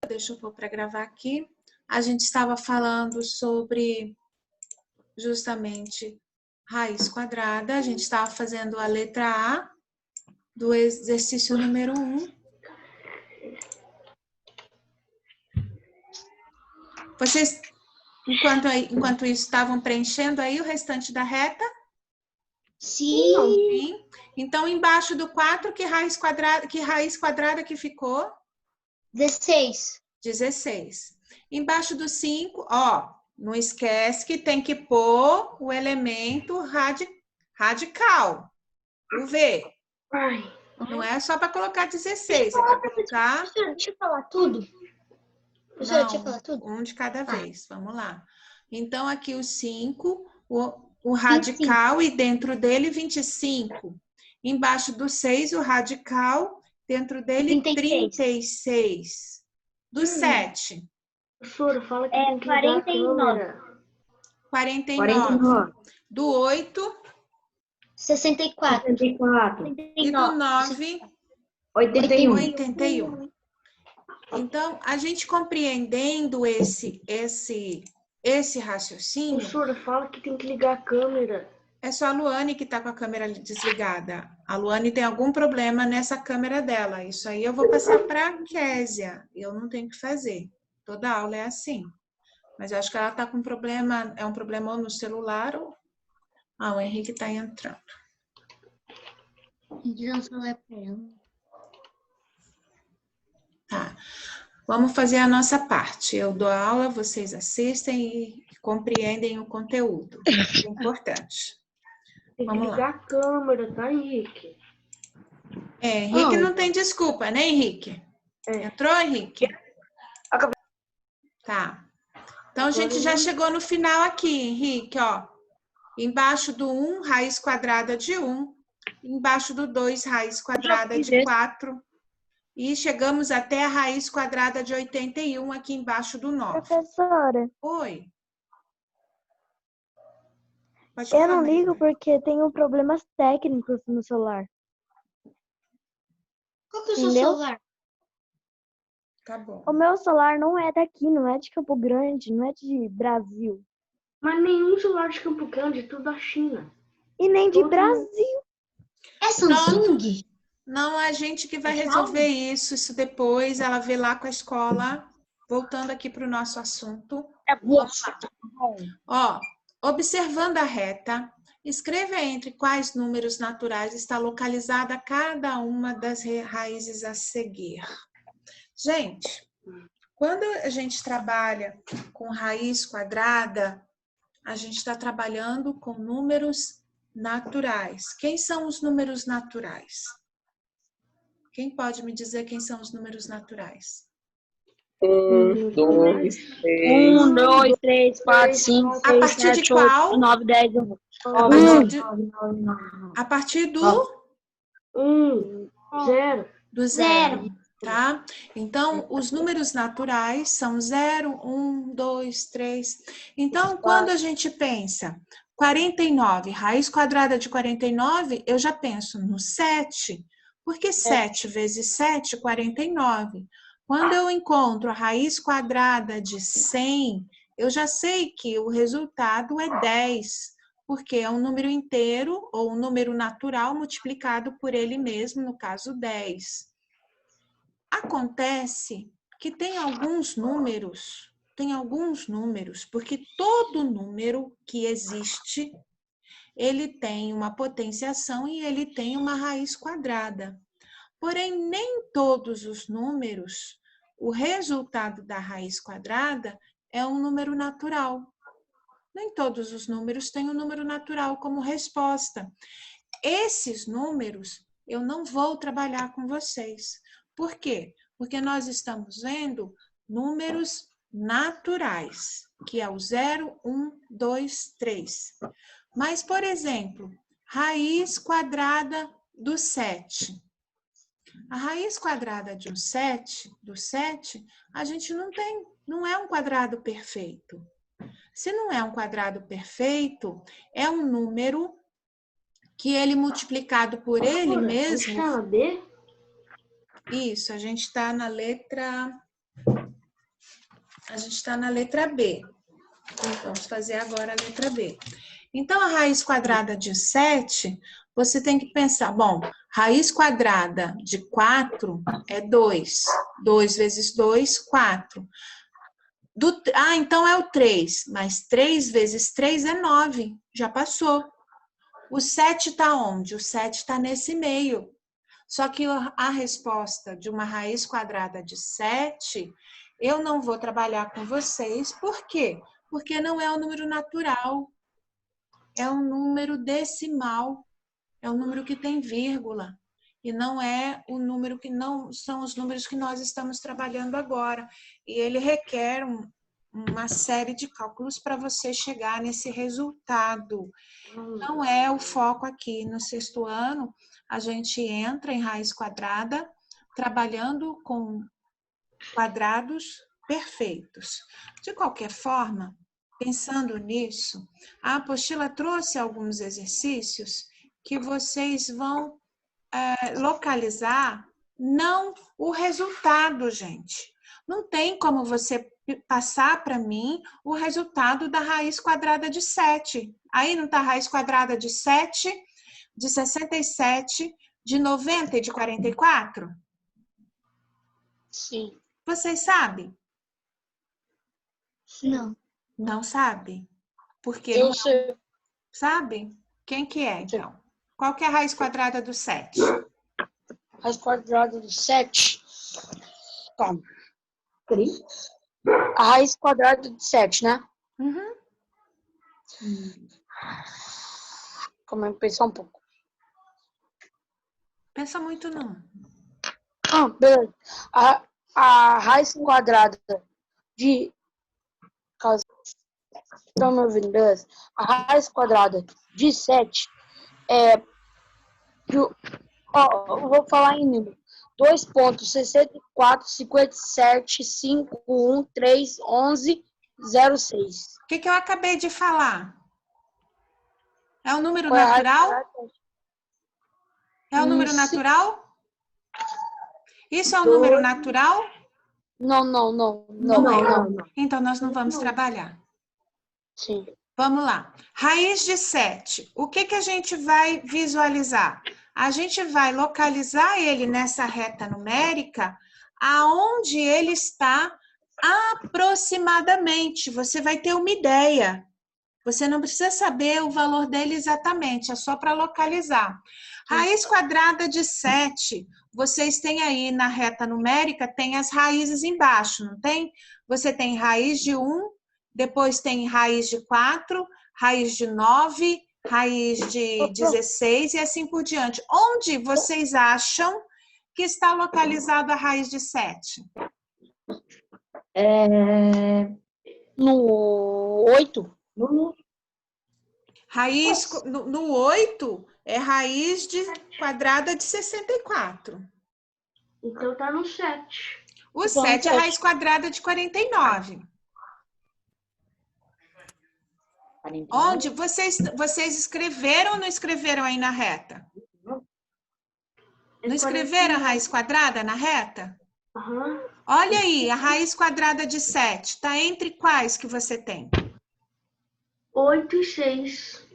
deixa eu pôr para gravar aqui. A gente estava falando sobre justamente raiz quadrada. A gente estava fazendo a letra A do exercício número 1. Vocês, enquanto isso, estavam preenchendo aí o restante da reta? Sim. Sim. Então, embaixo do 4, que raiz quadrada que ficou? 16. 16. Embaixo do 5, ó, não esquece que tem que pôr o elemento radical, o V. Ai. Não é só para colocar 16, é para colocar... Professora, deixa eu falar tudo. Professora, deixa eu falar tudo. Um de cada vez. Vamos lá. Então, aqui o 5, o radical 25. E dentro dele 25. Embaixo do 6, o radical, dentro dele 36. Do 7. Professora, fala que tem que ligar a câmera. 49. Do 8. 64. E do 9. 81. Então, a gente compreendendo esse raciocínio... Professora, fala que tem que ligar a câmera. É só a Luane que está com a câmera desligada. A Luane tem algum problema nessa câmera dela. Isso aí eu vou passar para a Késia. Eu não tenho que fazer. Toda aula é assim. Mas eu acho que ela está com problema... É um problema ou no celular ou... Ah, o Henrique está entrando. Tá. Vamos fazer a nossa parte. Eu dou aula, vocês assistem e compreendem o conteúdo. É importante. Tem que ligar a câmera, tá, Henrique? Henrique não tem desculpa, né, Henrique? Entrou, Henrique? Acabei. Tá. Então, a gente já chegou no final aqui, Henrique, ó. Embaixo do 1, raiz quadrada de 1. Embaixo do 2, raiz quadrada de 4. E chegamos até a raiz quadrada de 81 aqui embaixo do 9. Professora. Oi. Eu não ligo porque tenho problemas técnicos no celular. Qual que é o seu celular? Tá bom. O meu celular não é daqui, não é de Campo Grande, não é de Brasil. Mas nenhum celular de Campo Grande, é tudo da China. E nem de Brasil. É Samsung? Não, é a gente que vai resolver isso depois, ela vê lá com a escola. Voltando aqui para o nosso assunto. Ó, observando a reta, escreva entre quais números naturais está localizada cada uma das raízes a seguir. Gente, quando a gente trabalha com raiz quadrada, a gente está trabalhando com números naturais. Quem são os números naturais? Quem pode me dizer quem são os números naturais? 1, 2, 3, 4, 5, 6, 7, 8, 9, 10, 11. A partir do? 0. Do 0, tá? Então, os números naturais são 0, 1, 2, 3. Então, quando a gente pensa 49, raiz quadrada de 49, eu já penso no 7. Porque 7 vezes 7, 49. Quando eu encontro a raiz quadrada de 100, eu já sei que o resultado é 10, porque é um número inteiro ou um número natural multiplicado por ele mesmo, no caso 10. Acontece que tem alguns números, porque todo número que existe, ele tem uma potenciação e ele tem uma raiz quadrada. Porém, nem todos os números, o resultado da raiz quadrada é um número natural. Nem todos os números têm um número natural como resposta. Esses números eu não vou trabalhar com vocês. Por quê? Porque nós estamos vendo números naturais, que é o 0, 1, 2, 3. Mas, por exemplo, raiz quadrada do 7. A raiz quadrada do 7, a gente não é um quadrado perfeito. Se não é um quadrado perfeito, é um número que ele multiplicado por ele mesmo... B? Isso, a gente está na letra A gente está na letra B. Vamos fazer agora a letra B. Então, a raiz quadrada de 7, você tem que pensar, bom, raiz quadrada de 4 é 2. 2 vezes 2, 4. Então é o 3, mas 3 vezes 3 é 9, já passou. O 7 está onde? O 7 está nesse meio. Só que a resposta de uma raiz quadrada de 7, eu não vou trabalhar com vocês. Por quê? Porque não é um número natural. É um número decimal. É um número que tem vírgula. E não é o número que não são os números que nós estamos trabalhando agora. E ele requer uma série de cálculos para você chegar nesse resultado. Não é o foco aqui. No 6º ano, a gente entra em raiz quadrada, trabalhando com quadrados perfeitos. De qualquer forma, pensando nisso, a apostila trouxe alguns exercícios que vocês vão localizar, não o resultado, gente. Não tem como você passar para mim o resultado da raiz quadrada de 7. Aí não está a raiz quadrada de 7, de 67, de 90 e de 44? Sim. Vocês sabem? Não. Não sabe? Porque Eu não sei. sabe? Quem que é, então? Qual que é a raiz quadrada do 7? Raiz quadrada do 7. Calma. 3? A raiz quadrada de 7, né? Uhum. Calma aí, pensar um pouco. Pensa muito não. Beleza. A raiz quadrada de... Estão me ouvindo, beleza? A raiz quadrada de 7 é... eu vou falar em número. 2,64, 57, 5, 1, 3, 11, 06. O que eu acabei de falar? É um número Qual é a raiz natural? quadrada? É um número Sim. natural? Isso é um número natural? Não. Então, nós não vamos trabalhar. Sim. Vamos lá. Raiz de 7. O que a gente vai visualizar? A gente vai localizar ele nessa reta numérica aonde ele está aproximadamente. Você vai ter uma ideia. Você não precisa saber o valor dele exatamente, é só para localizar. Raiz quadrada de 7. Vocês têm aí na reta numérica, tem as raízes embaixo, não tem? Você tem raiz de 1, depois tem raiz de 4, raiz de 9, raiz de 16 e assim por diante. Onde vocês acham que está localizado a raiz de 7? No 8? Raiz no 8 é raiz de quadrada de 64. Então tá no 7. O 7 é raiz quadrada de 49. Onde vocês escreveram ou não escreveram aí na reta? Não escreveram a raiz quadrada na reta? Aham. Olha aí, a raiz quadrada de 7. Está entre quais que você tem? 8 e 6.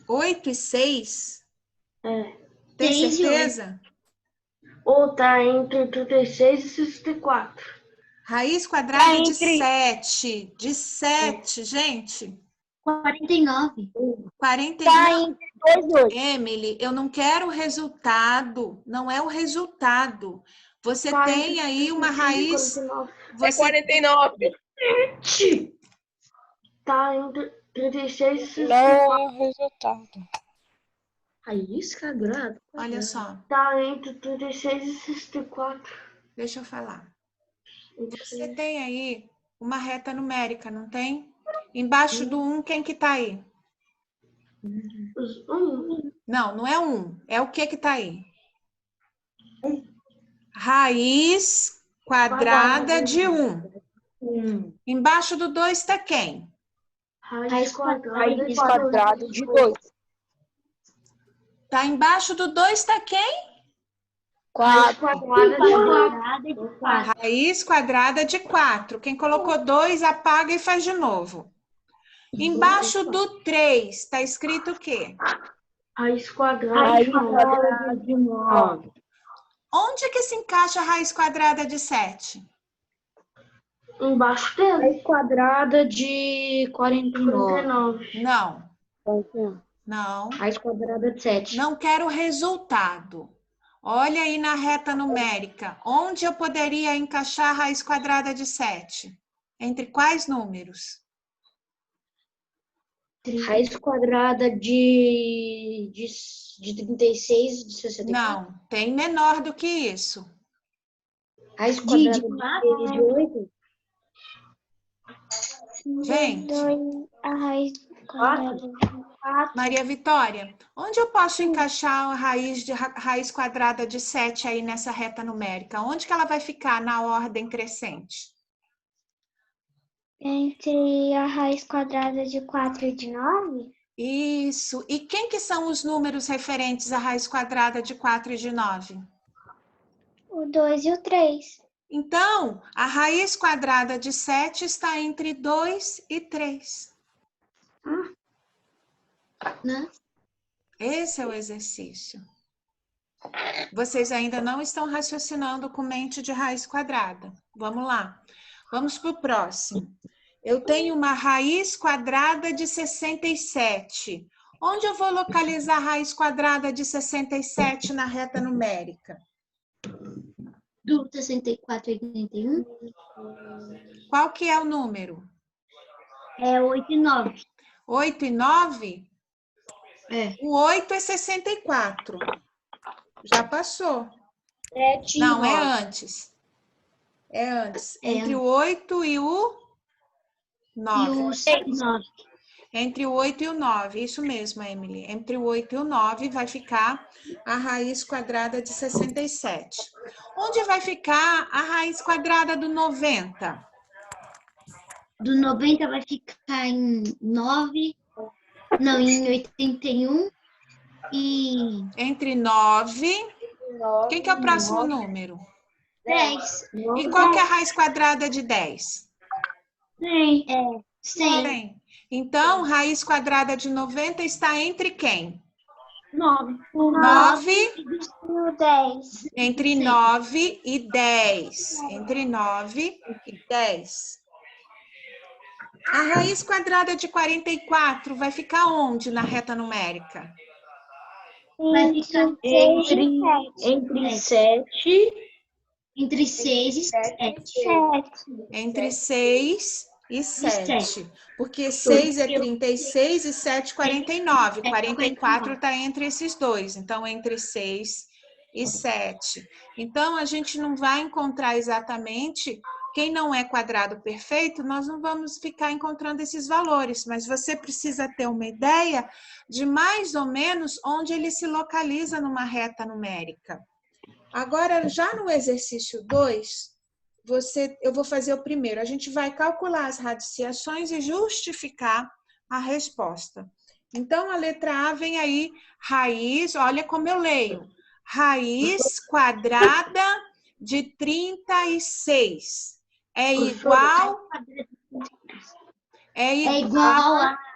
8 e 6? É. Tem 6 e certeza? Ou tá entre 36 e 64. Raiz quadrada de 7. De 7, gente. 49. 49. Tá entre 2 e 8. Emily, eu não quero o resultado. Não é o resultado. Você tem aí uma raiz... É 49. Tá entre 36 e 64. Não é o resultado. Raiz quadrada? Olha só, Tá entre 36 e 64. deixa eu falar. Você tem aí uma reta numérica, não tem? Embaixo do 1, quem que tá aí? Não, não é 1. É o que tá aí? Raiz quadrada de 1. Embaixo do 2 está quem? Raiz Raiz quadrada de 2. Tá embaixo do 2 está quem? Raiz 4. quadrada de 4. Raiz quadrada de 4. Quem colocou 2, apaga e faz de novo. Embaixo do 3, está escrito o quê? Raiz quadrada Raiz de 9. quadrada de 9. Onde que se encaixa a raiz quadrada de 7? Embaixo dele. Raiz quadrada de 49. 49. Não. Não. Raiz quadrada de 7. Não quero resultado. Olha aí na reta numérica. Onde eu poderia encaixar a raiz quadrada de 7? Entre quais números? Raiz quadrada de 36 e de 64. Não, tem menor do que isso. Raiz quadrada de 8. Gente, A raiz quadrada de 4. Maria Vitória, onde eu posso encaixar a raiz quadrada de 7 aí nessa reta numérica? Onde que ela vai ficar na ordem crescente? Entre a raiz quadrada de 4 e de 9? Isso. E quem que são os números referentes à raiz quadrada de 4 e de 9? O 2 e o 3. Então, a raiz quadrada de 7 está entre 2 e 3. Né? Esse é o exercício. Vocês ainda não estão raciocinando com mente de raiz quadrada. Vamos lá. Vamos para o próximo. Eu tenho uma raiz quadrada de 67. Onde eu vou localizar a raiz quadrada de 67 na reta numérica? Do 64 e 81? Qual que é o número? É 8 e 9. 8 e 9? É. O 8 é 64. Já passou. 7 e Não, 9. é antes. É antes. É Entre o 8 e o E 9. o 7 e 9. Entre o 8 e o 9. Isso mesmo, Emily. Entre o 8 e o 9 vai ficar a raiz quadrada de 67. Onde vai ficar a raiz quadrada do 90? Do 90 vai ficar em 9. Não, em 81. E Entre 9. Quem que é o próximo número? 10. E qual que é a raiz quadrada de 10? 100. 100. 100. Então, raiz quadrada de 90 está entre quem? 9. 9, E o 10. entre 9 e 10. Entre 9 e 10. A raiz quadrada de 44 vai ficar onde na reta numérica? Vai ficar Entre 7 entre 6 e 7. Entre 6 e 7. Porque 6 é 36 e 7 49. 44 está entre esses dois. Então, entre 6 e 7. Então, a gente não vai encontrar exatamente... Quem não é quadrado perfeito, nós não vamos ficar encontrando esses valores, mas você precisa ter uma ideia de mais ou menos onde ele se localiza numa reta numérica. Agora, já no exercício 2, eu vou fazer o primeiro. A gente vai calcular as radiciações e justificar a resposta. Então, a letra A vem aí, raiz, olha como eu leio. Raiz quadrada de 36. É igual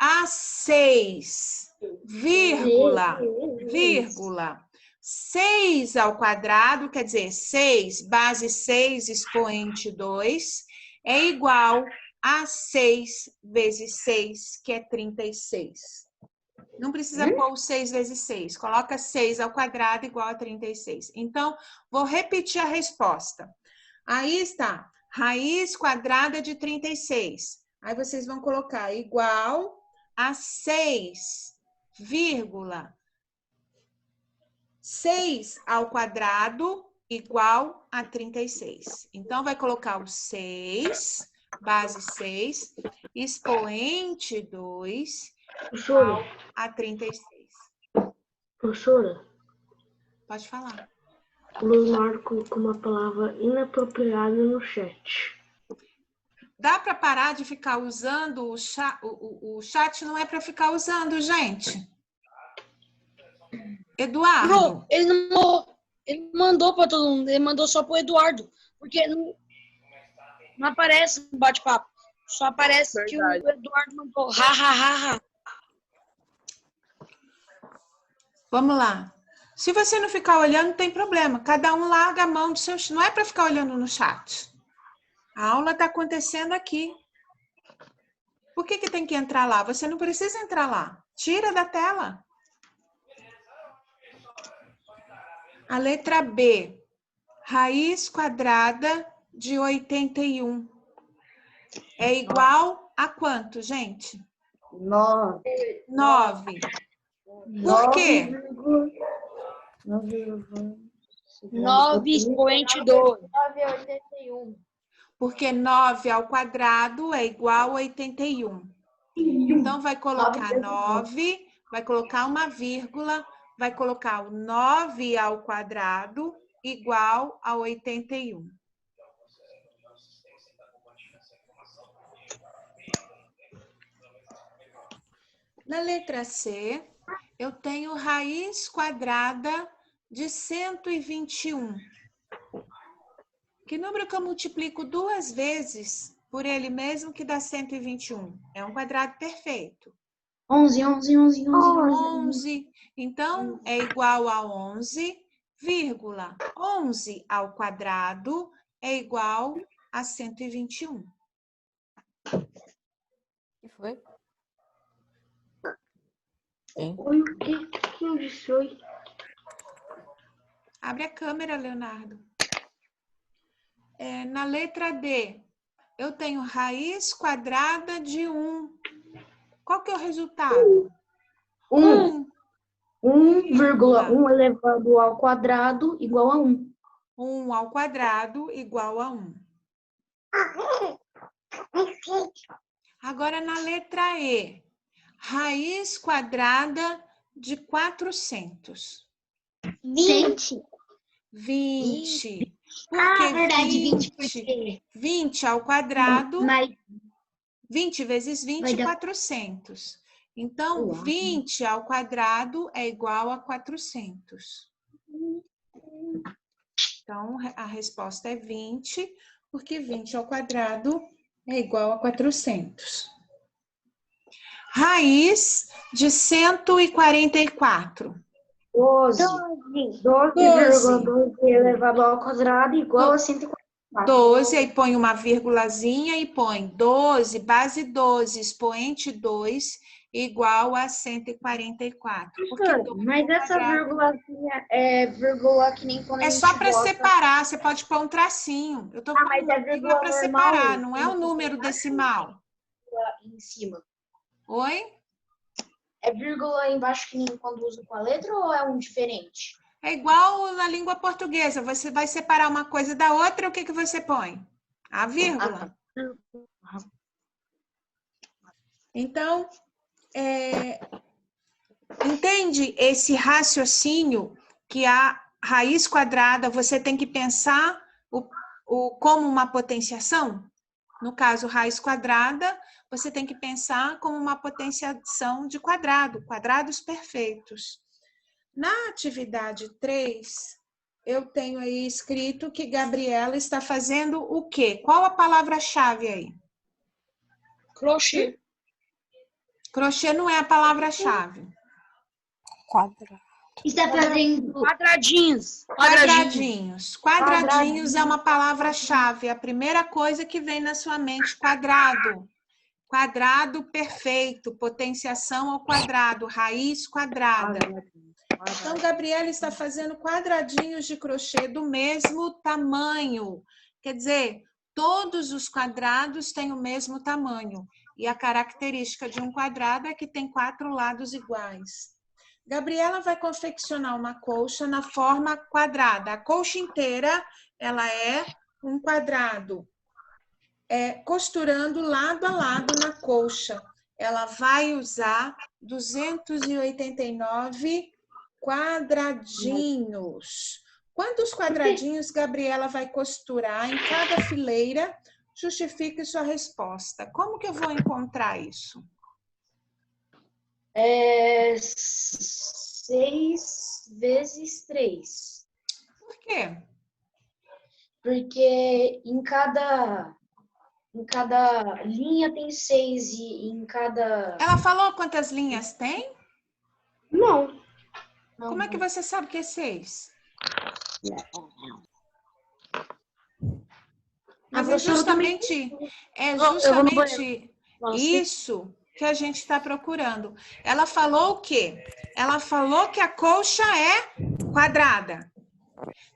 a 6, vírgula. 6 ao quadrado, quer dizer, 6, base 6, expoente 2, é igual a 6 vezes 6, que é 36. Não precisa pôr o 6 vezes 6. Coloca 6 ao quadrado igual a 36. Então, vou repetir a resposta. Aí está. Raiz quadrada de 36. Aí vocês vão colocar igual a 6, vírgula. 6 ao quadrado igual a 36. Então, vai colocar o 6, base 6, expoente 2, igual a 36. Professora, Pode falar. o Leonardo colocou uma palavra inapropriada no chat. Dá para parar de ficar usando o chat? O chat não é para ficar usando, gente. Eduardo. Ele Ele mandou para todo mundo, ele mandou só pro Eduardo. Porque não aparece no bate-papo. Só aparece que o Verdade. Eduardo mandou. Ha, ha, ha, ha. Vamos lá. Se você não ficar olhando, não tem problema. Cada um larga a mão do seu... Não é para ficar olhando no chat. A aula está acontecendo aqui. Por que tem que entrar lá? Você não precisa entrar lá. Tira da tela. A letra B. Raiz quadrada de 81. É igual a quanto, gente? 9. 9. Por quê? 9 expoente 2. 9,81. Porque 9 ao quadrado é igual a 81. Então, vai colocar 9, vai colocar uma vírgula, vai colocar o 9 ao quadrado igual a 81. Na letra C, eu tenho raiz quadrada de 121. Que número que eu multiplico 2 vezes por ele mesmo que dá 121? É um quadrado perfeito. 11. 11. Então, é igual a 11, vírgula. 11 ao quadrado é igual a 121. O que foi? Hein? Oi, o que? Quem disse oi? Abre a câmera, Leonardo. Na letra D, eu tenho raiz quadrada de 1. Qual que é o resultado? 1. 1,1 elevado ao quadrado igual a 1. 1 ao quadrado igual a 1. Agora, na letra E, raiz quadrada de 400. 20. 20. Por que verdade, 20? 20. 20 ao quadrado, Mas 20 vezes 20, vai dar 400. Então, 20 ao quadrado é igual a 400. Então, a resposta é 20, porque 20 ao quadrado é igual a 400. Raiz de 144. 12. 12,12 elevado ao quadrado igual a 144. 12, aí põe uma vírgulazinha e põe 12, base 12, expoente 2, igual a 144. Porque Mas essa vírgulazinha é vírgula que nem quando a é gente só para bota... separar, você pode pôr um tracinho. Eu tô mas falando é vírgula vírgula para normal, separar, não é o número decimal. em cima. Oi? É vírgula embaixo que nem quando usa com a letra ou é um diferente? É igual na língua portuguesa, você vai separar uma coisa da outra, o que que você põe? A vírgula. Então, entende esse raciocínio que a raiz quadrada você tem que pensar como uma potenciação? No caso, raiz quadrada, você tem que pensar como uma potenciação de quadrado, quadrados perfeitos. Na atividade 3, eu tenho aí escrito que Gabriela está fazendo o quê? Qual a palavra-chave aí? Crochê. Crochê não é a palavra-chave. está fazendo Quadradinhos. Quadradinhos. Quadradinhos é uma palavra-chave. A primeira coisa que vem na sua mente, quadrado. Quadrado perfeito, potenciação ao quadrado, raiz quadrada. Então, Gabriela está fazendo quadradinhos de crochê do mesmo tamanho. Quer dizer, todos os quadrados têm o mesmo tamanho. E a característica de um quadrado é que tem 4 lados iguais. Gabriela vai confeccionar uma colcha na forma quadrada. A colcha inteira, ela é um quadrado. Costurando lado a lado na colcha. Ela vai usar 289 quadradinhos. Quantos quadradinhos Gabriela vai costurar em cada fileira? Justifique sua resposta. Como que eu vou encontrar isso? 6 vezes 3. quê? Porque em cada linha tem 6 e em cada... Ela falou quantas linhas tem? Não. Como é que você sabe que é 6? Mas é justamente Eu vou no banheiro. isso que a gente está procurando. Ela falou o quê? Ela falou que a colcha é quadrada.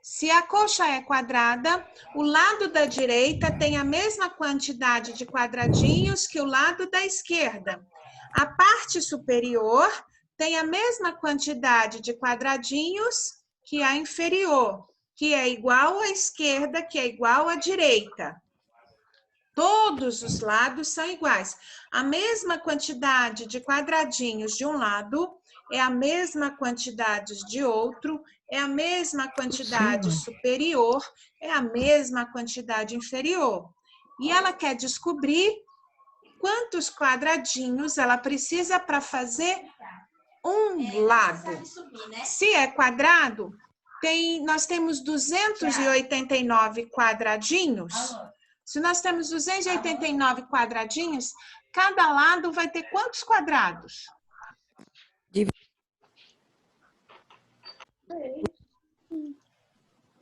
Se a colcha é quadrada, o lado da direita tem a mesma quantidade de quadradinhos que o lado da esquerda. A parte superior tem a mesma quantidade de quadradinhos que a inferior, que é igual à esquerda, que é igual à direita. Todos os lados são iguais. A mesma quantidade de quadradinhos de um lado é a mesma quantidade de outro, é a mesma quantidade superior, é a mesma quantidade inferior. E ela quer descobrir quantos quadradinhos ela precisa para fazer um lado. Se é quadrado, nós temos 289 quadradinhos. Se nós temos 289 quadradinhos, cada lado vai ter quantos quadrados? 17?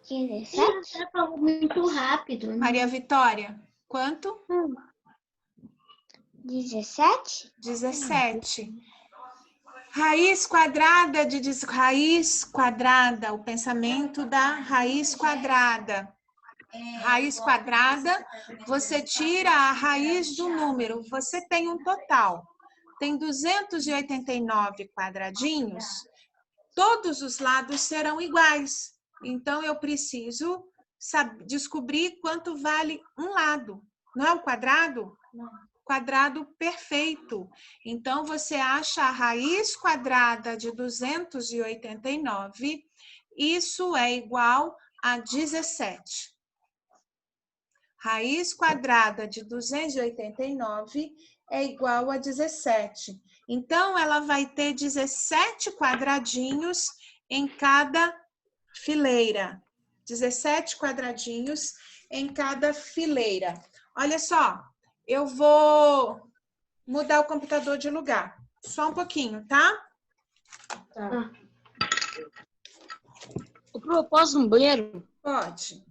Você falou muito rápido. Né? Maria Vitória, quanto? 17? 17. Raiz quadrada raiz quadrada, o pensamento da raiz quadrada. Raiz quadrada, você tira a raiz do número, você tem um total. Tem 289 quadradinhos, todos os lados serão iguais. Então, eu preciso descobrir quanto vale um lado. Não é um quadrado? Não. Quadrado perfeito. Então, você acha a raiz quadrada de 289, isso é igual a 17. Raiz quadrada de 289 é igual a 17. Então, ela vai ter 17 quadradinhos em cada fileira. 17 quadradinhos em cada fileira. Olha só, eu vou mudar o computador de lugar. Só um pouquinho, tá? Tá. Eu posso ir no banheiro? Pode.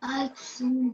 Ai, sim.